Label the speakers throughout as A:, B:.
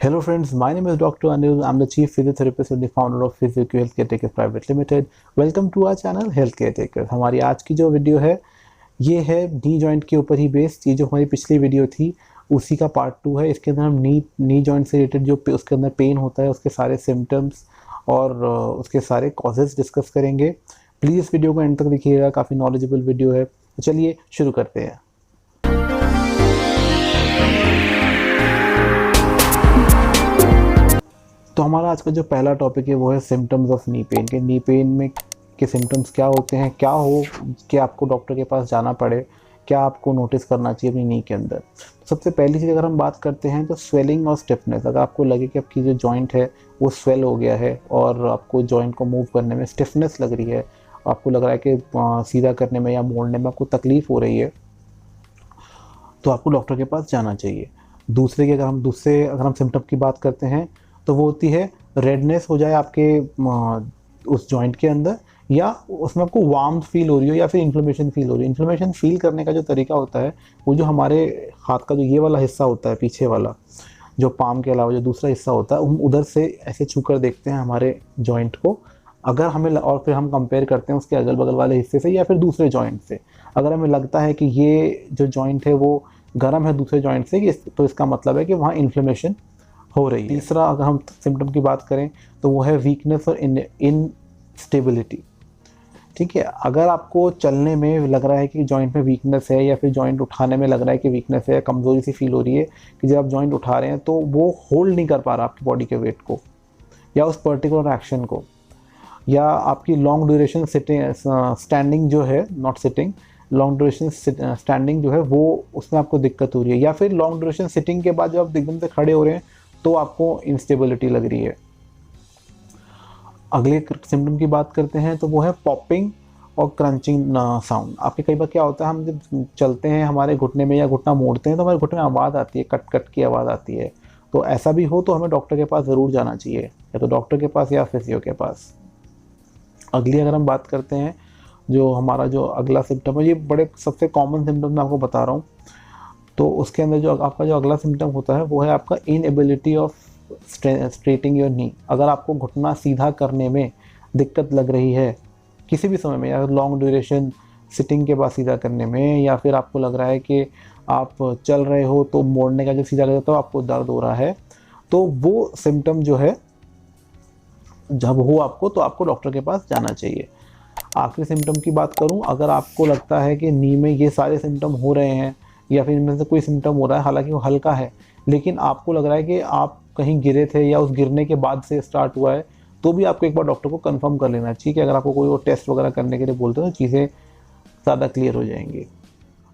A: Hello friends, my name is Dr. Anil. I'm the Chief Physiotherapist and the founder of PhysioQ Healthcare Takers Private Limited. Welcome to our channel Healthcare Takers. हमारी आज की जो video है ये है knee joint के ऊपर ही based. ये जो हमारी पिछली वीडियो थी उसी का पार्ट 2 है। इसके अंदर हम नी जॉइंट से रिलेटेड जो उसके अंदर पेन होता है उसके सारे सिम्टम्स और उसके सारे कॉजेज डिस्कस करेंगे। प्लीज़ इस वीडियो को एंड तक देखिएगा, काफ़ी नॉलेजेबल वीडियो है। तो चलिए शुरू करते हैं। तो हमारा आज का जो पहला टॉपिक है वो है सिम्टम्स ऑफ नी पेन के। नी पेन में के सिम्टम्स क्या होते हैं, क्या हो कि आपको डॉक्टर के पास जाना पड़े, क्या आपको नोटिस करना चाहिए अपनी नी के अंदर। तो सबसे पहली चीज़ अगर हम बात करते हैं तो स्वेलिंग और स्टिफनेस। अगर आपको लगे कि आपकी जो जॉइंट है वो स्वेल हो गया है और आपको जॉइंट को मूव करने में स्टिफनेस लग रही है, आपको लग रहा है कि सीधा करने में या मोड़ने में आपको तकलीफ़ हो रही है, तो आपको डॉक्टर के पास जाना चाहिए। दूसरे की अगर हम सिम्टम की बात करते हैं तो वो होती है रेडनेस हो जाए आपके उस जॉइंट के अंदर, या उसमें आपको वार्म फील हो रही हो या फिर इन्फ्लेमेशन फील हो रही है। इन्फ्लेमेशन फील करने का जो तरीका होता है वो जो हमारे हाथ का जो ये वाला हिस्सा होता है, पीछे वाला जो पाम के अलावा जो दूसरा हिस्सा होता है, हम उधर से ऐसे छू कर देखते हैं हमारे जॉइंट को। अगर हमें और फिर हम कंपेयर करते हैं उसके अगल बगल वाले हिस्से से या फिर दूसरे जॉइंट से। अगर हमें लगता है कि ये जो जॉइंट है वो गर्म है दूसरे जॉइंट से, तो इसका मतलब है कि वहाँ इन्फ्लेमेशन हो रही है। तीसरा अगर हम सिम्टम की बात करें तो वो है वीकनेस और इनस्टेबिलिटी। ठीक है, अगर आपको चलने में लग रहा है कि जॉइंट में वीकनेस है या फिर जॉइंट उठाने में लग रहा है कि वीकनेस है, कमज़ोरी सी फील हो रही है कि जब आप जॉइंट उठा रहे हैं तो वो होल्ड नहीं कर पा रहा आपकी बॉडी के वेट को या उस पर्टिकुलर एक्शन को, या आपकी लॉन्ग ड्यूरेशन स्टैंडिंग जो है, not sitting, long duration standing जो है वो उसमें आपको दिक्कत हो रही है, या फिर लॉन्ग ड्यूरेशन सिटिंग के बाद जब आप एकदम से खड़े हो रहे हैं तो आपको इंस्टेबिलिटी लग रही है। अगले सिम्टम की बात करते हैं तो वो है पॉपिंग और क्रंचिंग साउंड। आपके कई बार क्या होता है, हम जब चलते हैं हमारे घुटने में या घुटना मोड़ते हैं तो हमारे घुटने में आवाज़ आती है, कट कट की आवाज़ आती है। तो ऐसा भी हो तो हमें डॉक्टर के पास ज़रूर जाना चाहिए, या तो डॉक्टर के पास या फिजियो के पास। अगली अगर हम बात करते हैं जो हमारा जो अगला सिम्टम है, ये बड़े सबसे कॉमन सिम्टम मैं आपको बता रहा हूँ। तो उसके अंदर जो आपका जो अगला सिम्टम होता है वो है आपका inability of straightening your knee. अगर आपको घुटना सीधा करने में दिक्कत लग रही है किसी भी समय में, या लॉन्ग ड्यूरेशन सिटिंग के बाद सीधा करने में, या फिर आपको लग रहा है कि आप चल रहे हो तो मोड़ने का जो सीधा करते हो आपको दर्द हो रहा है, तो वो सिम्टम जो है जब हो आपको तो आपको डॉक्टर के पास जाना चाहिए। आखिरी सिम्टम की बात करूं, अगर आपको लगता है कि नी में ये सारे सिम्टम हो रहे हैं या फिर इनमें से कोई सिम्टम हो रहा है, हालांकि वो हल्का है, लेकिन आपको लग रहा है कि आप कहीं गिरे थे या उस गिरने के बाद से स्टार्ट हुआ है, तो भी आपको एक बार डॉक्टर को कंफर्म कर लेना चाहिए कि अगर आपको कोई वो टेस्ट वगैरह करने के लिए बोलते हैं तो चीज़ें ज़्यादा क्लियर हो जाएंगी।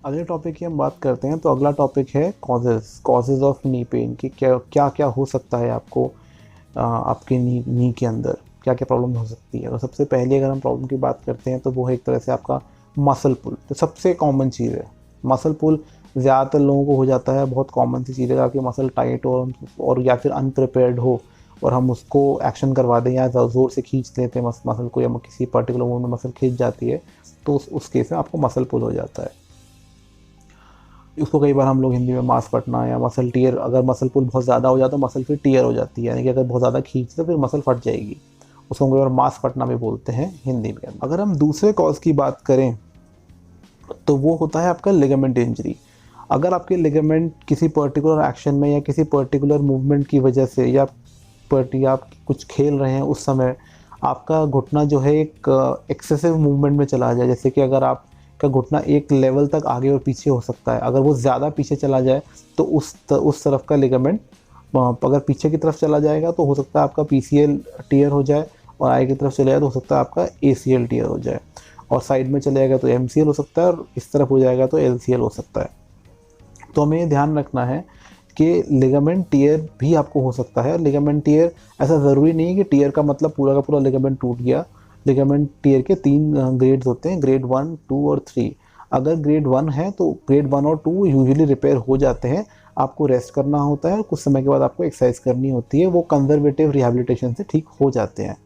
A: अगले टॉपिक की हम बात करते हैं तो अगला टॉपिक है कॉजेज़ ऑफ नी पेन की। क्या क्या हो सकता है आपको आपके नी के अंदर क्या क्या प्रॉब्लम हो सकती है। तो सबसे पहले अगर हम प्रॉब्लम की बात करते हैं तो वो है एक तरह से आपका मसल पुल। तो सबसे कॉमन चीज़ है मसल पुल, ज़्यादातर लोगों को हो जाता है, बहुत कॉमन सी चीज़ है। आपकी मसल टाइट हो और या फिर अनप्रिपेयर्ड हो और हम उसको एक्शन करवा दें या ज़ोर से खींच लेते हैं मसल को, या किसी पर्टिकुलर मूवमेंट में मसल खींच जाती है, तो उस केस में आपको मसल पुल हो जाता है। उसको कई बार हम लोग हिंदी में मांस फटना या मसल टीयर, अगर मसल पुल बहुत ज़्यादा हो जाता है तो मसल फिर टीयर हो जाती है, यानी कि अगर बहुत ज़्यादा खींचते तो फिर मसल फट जाएगी। उसको हम कई बार मांस फटना भी बोलते हैं हिंदी में। अगर हम दूसरे कॉज की बात करें तो वो होता है आपका लिगामेंट इंजरी। अगर आपके लिगामेंट किसी पर्टिकुलर एक्शन में या किसी पर्टिकुलर मूवमेंट की वजह से या आप कुछ खेल रहे हैं उस समय आपका घुटना जो है एक एक्सेसिव मूवमेंट में चला जाए, जैसे कि अगर आपका घुटना एक लेवल तक आगे और पीछे हो सकता है, अगर वो ज़्यादा पीछे चला जाए तो उस तरफ का लिगामेंट अगर पीछे की तरफ चला जाएगा तो हो सकता है आपका PCL टीयर हो जाए, और आगे की तरफ चले जाए तो हो सकता है आपका ACL टीयर हो जाए, और साइड में चले जाएगा तो MCL हो सकता है, और इस तरफ हो जाएगा तो LCL हो सकता है। तो हमें ध्यान रखना है कि लिगामेंट टीयर भी आपको हो सकता है। लिगामेंट टीयर ऐसा ज़रूरी नहीं है कि टीयर का मतलब पूरा का पूरा लिगामेंट टूट गया। लिगामेंट टीयर के 3 ग्रेड्स होते हैं, ग्रेड 1, 2 और 3। अगर ग्रेड 1 है तो ग्रेड 1 और 2 यूजुअली रिपेयर हो जाते हैं। आपको रेस्ट करना होता है, कुछ समय के बाद आपको एक्सरसाइज करनी होती है, वो कंजर्वेटिव रिहैबिलिटेशन से ठीक हो जाते हैं।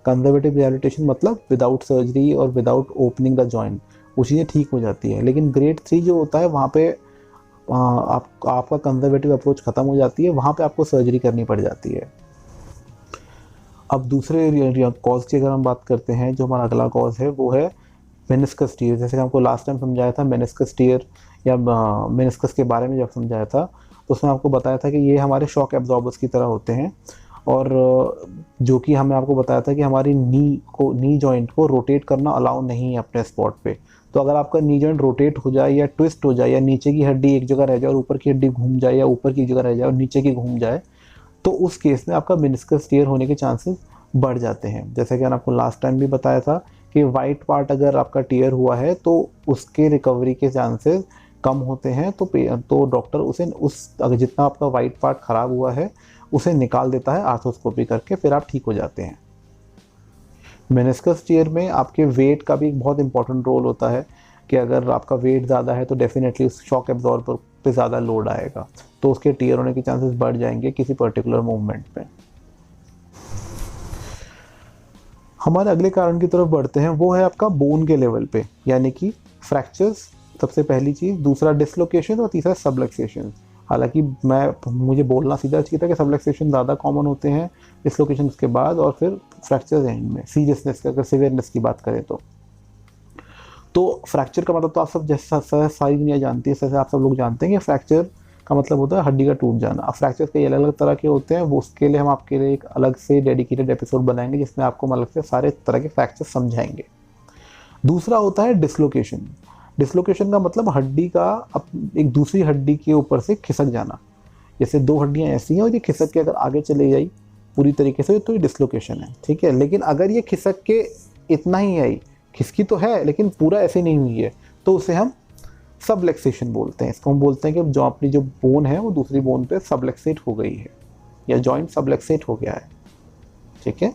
A: कंजर्वेटिव रिहैबिलिटेशन मतलब विदाउट सर्जरी और विदाउट ओपनिंग द जॉइंट, वो चीज़ें ठीक हो जाती है। लेकिन ग्रेड 3 जो होता है वहाँ पे आपका कंजर्वेटिव अप्रोच ख़त्म हो जाती है, वहाँ पे आपको सर्जरी करनी पड़ जाती है। अब दूसरे कॉज की अगर हम बात करते हैं, जो हमारा अगला कॉज है वो है मेनिस्कस टीयर। जैसे कि हमको लास्ट टाइम समझाया था मेनिस्कस टीयर या मेनिस्कस के बारे में जब समझाया था, तो उसमें आपको बताया था कि ये हमारे शॉक एब्जॉर्बर्स की तरह होते हैं, और जो कि हमने आपको बताया था कि हमारी नी जॉइंट को रोटेट करना अलाउ नहीं है अपने स्पॉट पे। तो अगर आपका नी जॉइंट रोटेट हो जाए या ट्विस्ट हो जाए या नीचे की हड्डी एक जगह रह जाए और ऊपर की हड्डी घूम जाए, या ऊपर की जगह रह जाए और नीचे की घूम जाए, तो उस केस में आपका मेनिस्कस टीयर होने के चांसेस बढ़ जाते हैं। जैसे कि मैंने आपको लास्ट टाइम भी बताया था कि वाइट पार्ट अगर आपका टीयर हुआ है तो उसके रिकवरी के चांसेस कम होते हैं। तो डॉक्टर उसे अगर जितना आपका वाइट पार्ट खराब हुआ है उसे निकाल देता है आर्थ्रोस्कोपी करके, फिर आप ठीक हो जाते हैं। मेनिस्कस टीयर में आपके वेट का भी एक बहुत इंपॉर्टेंट रोल होता है कि अगर आपका वेट ज़्यादा है तो डेफिनेटली उस शॉक एब्जॉर्बर पे ज़्यादा लोड आएगा, तो उसके टीयर होने के चांसेस बढ़ जाएंगे किसी पर्टिकुलर मूवमेंट पे। हमारे अगले कारण की तरफ बढ़ते हैं, वो है आपका बोन के लेवल पे, यानी कि फ्रैक्चर्स सबसे पहली चीज़, दूसरा डिसलोकेशन और तीसरा सबलक्सेशन। हालांकि मुझे बोलना सीधा चाहिए था कि सबलक्सेशन ज़्यादा कॉमन होते हैं, डिसलोकेशन उसके बाद, और फिर फ्रैक्चर्स एंड में। सीरियसनेस अगर सीवियरनेस की बात करें तो फ्रैक्चर का मतलब तो आप सब जैसा सारी दुनिया जानती है, जैसे आप सब लोग जानते हैं कि फ्रैक्चर का मतलब होता है हड्डी का टूट जाना। अब फ्रैक्चर कई अलग अलग तरह के होते हैं, वो उसके लिए हम आपके लिए एक अलग से डेडिकेटेड एपिसोड बनाएंगे जिसमें आपको मतलब से सारे तरह के फ्रैक्चर समझाएंगे। दूसरा होता है डिसलोकेशन। डिसलोकेशन का मतलब हड्डी का एक दूसरी हड्डी के ऊपर से खिसक जाना। जैसे दो हड्डियां ऐसी हैं और ये खिसक के अगर आगे चले जाई पूरी तरीके से तो ये डिसलोकेशन है, ठीक है। लेकिन अगर ये खिसक के इतना ही आई, खिसकी तो है लेकिन पूरा ऐसे नहीं हुई है, तो उसे हम सबलक्सेशन बोलते हैं। इसको हम बोलते हैं कि जो अपनी जो बोन है वो दूसरी बोन पे सबलक्सेट हो गई है या जॉइंट सबलक्सेट हो गया है, ठीक है।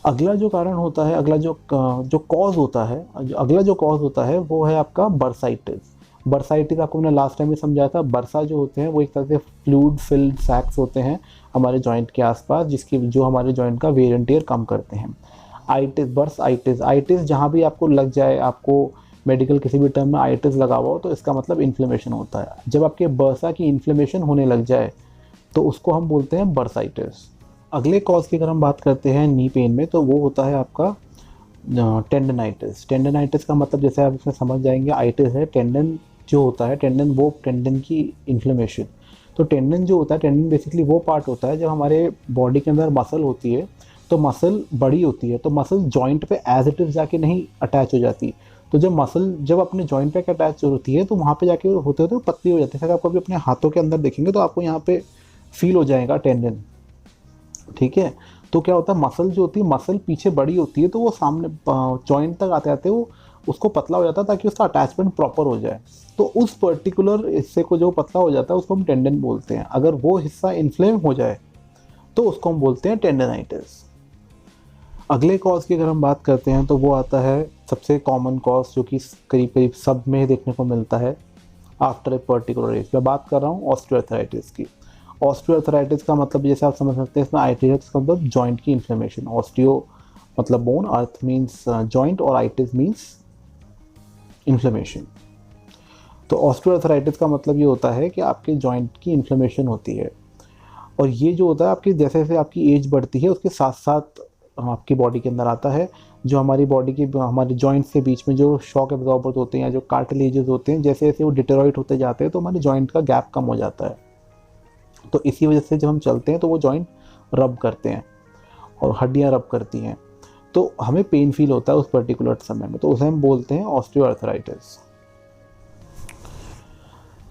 A: अगला जो कारण होता है, अगला जो कॉज होता है, अगला जो कॉज होता है वो है आपका बर्साइटिस। बर्साइटिस आपको मैंने लास्ट टाइम में समझाया था। बर्सा जो होते हैं वो एक तरह से फ्लूइड फिल्ड सैक्स होते हैं हमारे जॉइंट के आसपास, जो हमारे जॉइंट का वेयर एंड टियर कम करते हैं। आइटिस, बर्साइटिस, आइटिस जहाँ भी आपको लग जाए, आपको मेडिकल किसी भी टर्म में आइटिस लगा हुआ हो तो इसका मतलब इन्फ्लेमेशन होता है। जब आपके बर्सा की इन्फ्लेमेशन होने लग जाए तो उसको हम बोलते हैं बर्साइटिस। अगले कॉज की अगर हम बात करते हैं नी पेन में, तो वो होता है आपका टेंडनाइटिस। टेंडनाइटिस का मतलब जैसे आप इसमें समझ जाएंगे, आइटिस है टेंडन जो होता है, टेंडन वो टेंडन की इन्फ्लेमेशन। तो टेंडन जो होता है, टेंडन बेसिकली वो पार्ट होता है जब हमारे बॉडी के अंदर मसल होती है, तो मसल बड़ी होती है, तो मसल जॉइंट पे एज इट इज जाके नहीं अटैच हो जाती। तो जब मसल जब अपने जॉइंट पे अटैच होती है तो वहाँ पे जाके होते होते पतली हो जाती है। अगर आप कभी अपने हाथों के अंदर देखेंगे तो आपको यहाँ पे फील हो जाएगा टेंडन, ठीक है। तो क्या होता है, मसल जो होती है, मसल पीछे बड़ी होती है तो वो सामने जॉइंट तक आते आते वो उसको पतला हो जाता है ताकि उसका अटैचमेंट प्रॉपर हो जाए। तो उस पर्टिकुलर हिस्से को जो पतला हो जाता है उसको हम टेंडन बोलते हैं। अगर वो हिस्सा इन्फ्लेम हो जाए तो उसको हम बोलते हैं टेंडनाइटिस। अगले कॉज की अगर हम बात करते हैं तो वो आता है सबसे कॉमन कॉज, जो कि करीब करीब सब में देखने को मिलता है आफ्टर ए पर्टिकुलर एज। मैं बात कर रहा हूँ ऑस्टियोआर्थराइटिस की। ऑस्टियोआर्थराइटिस का मतलब जैसे आप समझ सकते हैं, इसमें आइटिस का मतलब जॉइंट की इन्फ्लेमेशन। ऑस्टियो मतलब बोन, अर्थ मीन्स जॉइंट, और आइटिस मीन्स इन्फ्लेमेशन। तो ऑस्टियोआर्थराइटिस का मतलब ये होता है कि आपके जॉइंट की इन्फ्लेमेशन होती है, और ये जो होता है आपकी जैसे जैसे आपकी एज बढ़ती है उसके साथ साथ आपकी बॉडी के अंदर आता है। जो हमारी बॉडी की हमारे जॉइंट्स के बीच में जो शॉक एब्जॉर्बर्स होते हैं या जो कार्टिलेजेस होते हैं, जैसे जैसे वो डिटेरॉइट होते जाते हैं तो हमारे जॉइंट का गैप कम हो जाता है। तो इसी वजह से जब हम चलते हैं तो वो जॉइंट रब करते हैं और हड्डियां रब करती हैं, तो हमें पेन फील होता है उस पर्टिकुलर समय में, तो उसे हम बोलते हैं ऑस्टियोआर्थराइटिस।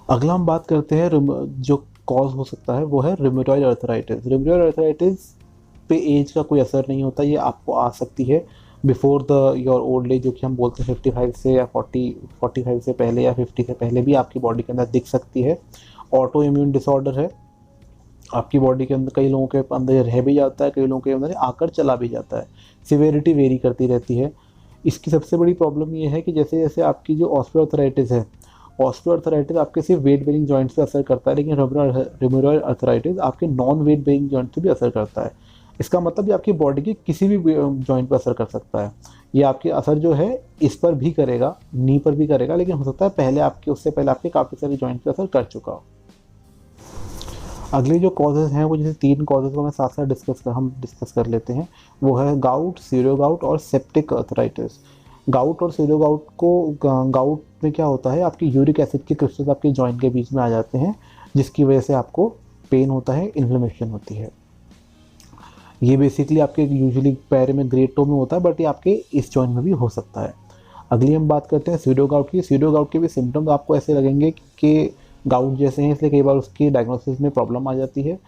A: अगला हम बात करते हैं जो कॉज हो सकता है वो है रूमेटॉइड अर्थराइटिस। रूमेटॉइड अर्थराइटिस पे एज का कोई असर नहीं होता, ये आपको आ सकती है before the your old age, जो कि हम बोलते हैं 55 से या 45 से पहले या 50 से पहले भी आपकी बॉडी के अंदर दिख सकती है। ऑटो इम्यून डिसऑर्डर है, आपकी बॉडी के अंदर कई लोगों के अंदर रह भी जाता है, कई लोगों के अंदर आकर चला भी जाता है। सिवियरिटी वेरी करती रहती है। इसकी सबसे बड़ी प्रॉब्लम ये है कि जैसे जैसे आपकी जो ऑस्टियोआर्थराइटिस है, ऑस्टियोआर्थराइटिस आपके सिर्फ वेट बेरिंग जॉइंट्स पे असर करता है, लेकिन रूमेटॉइड अर्थराइटिस आपके नॉन वेट बेरिंग जॉइंट्स पे भी असर करता है। इसका मतलब ये आपकी बॉडी की किसी भी जॉइंट पर असर कर सकता है। ये आपके असर जो है इस पर भी करेगा, नी पर भी करेगा, लेकिन हो सकता है पहले आपके, उससे पहले आपके काफ़ी सारे जॉइंट पर असर कर चुका हो। अगले जो कॉजेज़ हैं वो जैसे 3 कॉजेज़ को मैं साथ साथ डिस्कस कर लेते हैं। वो है गाउट, सीरो गाउट और सेप्टिक अर्थराइटिस। गाउट और सीरो गाउट को, गाउट में क्या होता है, आपकी यूरिक एसिड के क्रिस्टल्स आपके जॉइंट के बीच में आ जाते हैं, जिसकी वजह से आपको पेन होता है, इन्फ्लेमेशन होती है। ये बेसिकली आपके यूजुअली पैर में, ग्रेट टो में होता है, बट ये आपके इस जॉइंट में भी हो सकता है। अगली हम बात करते हैं सीरो गाउट की। सीरो गाउट के भी सिम्टम्स आपको ऐसे लगेंगे कि गाउट जैसे हैं, इसलिए कई बार उसकी डायग्नोसिस में प्रॉब्लम आ जाती है।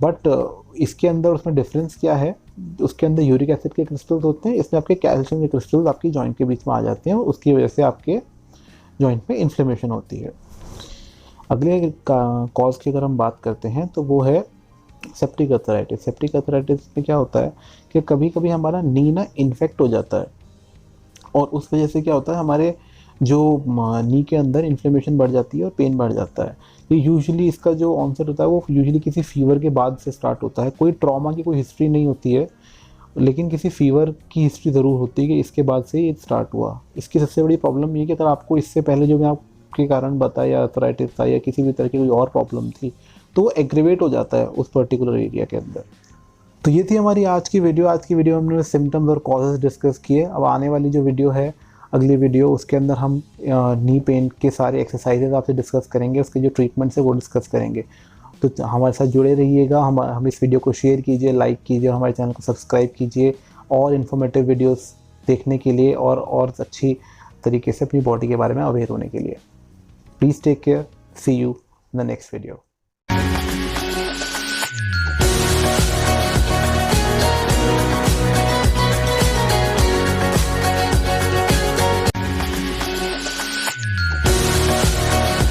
A: बट इसके अंदर उसमें डिफरेंस क्या है, उसके अंदर यूरिक एसिड के क्रिस्टल्स होते हैं, इसमें आपके कैल्शियम के क्रिस्टल्स आपकी जॉइंट के बीच में आ जाते हैं और उसकी वजह से आपके जॉइंट में इन्फ्लेमेशन होती है। अगले कॉज की अगर हम बात करते हैं तो वो है सेप्टिक अर्थराइटिस। सेप्टिक अर्थराइटिस में क्या होता है कि कभी कभी हमारा नी ना इन्फेक्ट हो जाता है, और उस वजह से क्या होता है, हमारे जो नी के अंदर इन्फ्लेमेशन बढ़ जाती है और पेन बढ़ जाता है। ये यूजुअली इसका जो ऑनसेट होता है वो यूजुअली किसी फीवर के बाद से स्टार्ट होता है। कोई ट्रॉमा की कोई हिस्ट्री नहीं होती है, लेकिन किसी फीवर की हिस्ट्री ज़रूर होती है कि इसके बाद से ये स्टार्ट हुआ। इसकी सबसे बड़ी प्रॉब्लम ये कि अगर आपको इससे पहले जो मैं आपके कारण बताया, अर्थराइटिस था या किसी भी तरह की कोई और प्रॉब्लम थी, तो वो एग्रीवेट हो जाता है उस पर्टिकुलर एरिया के अंदर। तो ये थी हमारी आज की वीडियो। आज की वीडियो में हमने सिम्टम्स और कॉजेज़ डिस्कस किए। अब आने वाली जो वीडियो है, अगली वीडियो, उसके अंदर हम नी पेन के सारे एक्सरसाइजेज आपसे डिस्कस करेंगे, उसके जो ट्रीटमेंट्स है वो डिस्कस करेंगे। तो हमारे साथ जुड़े रहिएगा। हम इस वीडियो को शेयर कीजिए, लाइक कीजिए और हमारे चैनल को सब्सक्राइब कीजिए और इन्फॉर्मेटिव वीडियोस देखने के लिए और अच्छी तरीके से अपनी बॉडी के बारे में अवेयर होने के लिए। Please take care, see you in the next video.